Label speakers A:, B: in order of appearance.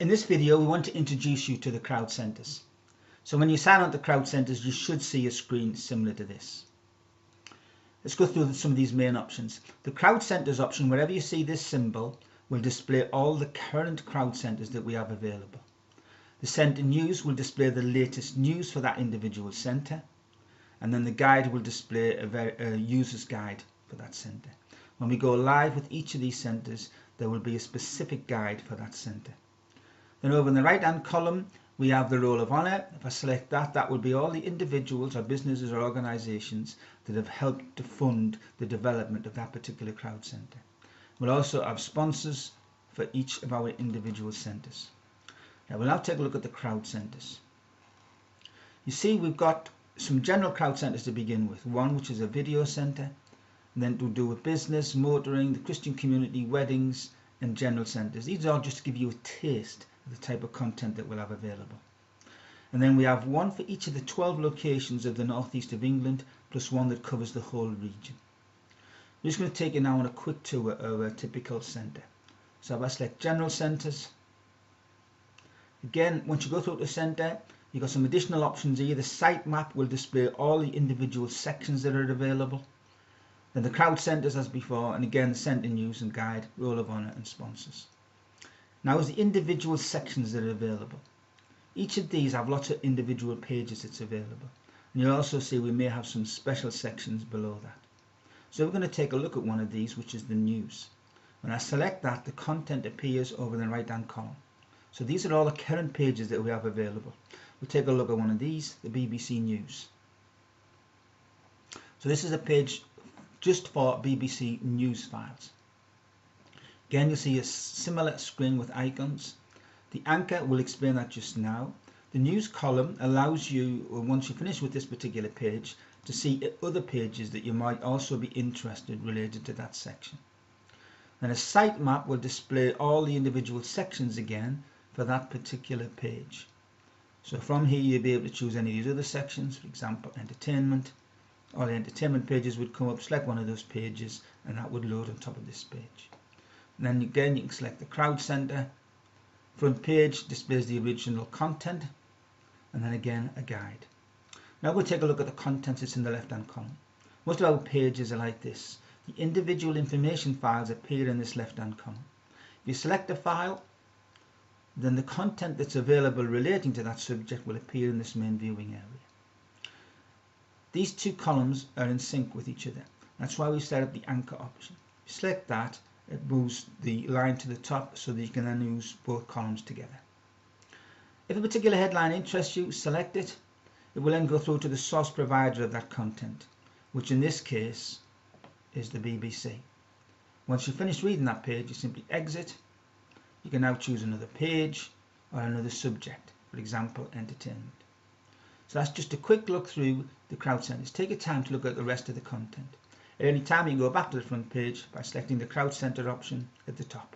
A: In this video, we want to introduce you to the crowd centers. So when you sign on to crowd centers, you should see a screen similar to this. Let's go through some of these main options. The crowd centers option, wherever you see this symbol, will display all the current crowd centers that we have available. The center news will display the latest news for that individual center, and then the guide will display a user's guide for that center. When we go live with each of these centers, there will be a specific guide for that center. Then over in the right hand column, we have the Roll of Honour. If I select that, that will be all the individuals or businesses or organisations that have helped to fund the development of that particular crowd centre. We'll also have sponsors for each of our individual centres. Now we'll now take a look at the crowd centres. You see we've got some general crowd centres to begin with. One which is a video centre, and then to do with business, motoring, the Christian community, weddings and general centres. These are just to give you a taste of the type of content that we'll have available. And then we have one for each of the 12 locations of the northeast of England, plus one that covers the whole region. I'm just going to take you now on a quick tour of a typical centre. So if I select general centres, again once you go through the centre, you've got some additional options here. The site map will display all the individual sections that are available. Then the crowd centres as before, and again the centre news and guide, Roll of Honour and sponsors. Now is the individual sections that are available. Each of these have lots of individual pages that's available. And you'll also see we may have some special sections below that. So we're going to take a look at one of these, which is the news. When I select that, the content appears over in the right hand column. So these are all the current pages that we have available. We'll take a look at one of these, the BBC News. So this is a page just for BBC News files. Again, you'll see a similar screen with icons. The anchor will explain that just now. The news column allows you, once you finish with this particular page, to see other pages that you might also be interested related to that section. Then a site map will display all the individual sections again for that particular page. So from here you'll be able to choose any of these other sections, for example entertainment. All the entertainment pages would come up, select one of those pages, and that would load on top of this page. And then again you can select the crowd centre. Front page displays the original content, and then again a guide. Now we'll take a look at the content that's in the left hand column. Most of our pages are like this. The individual information files appear in this left hand column. If you select a file, then the content that's available relating to that subject will appear in this main viewing area. These two columns are in sync with each other. That's why we set up the anchor option. If you select that, it moves the line to the top so that you can then use both columns together. If a particular headline interests you, select it. It will then go through to the source provider of that content, which in this case is the BBC. Once you finish reading that page, you simply exit. You can now choose another page or another subject, for example entertainment. So that's just a quick look through the crowd centers. Take your time to look at the rest of the content. At any time you can go back to the front page by selecting the crowd center option at the top.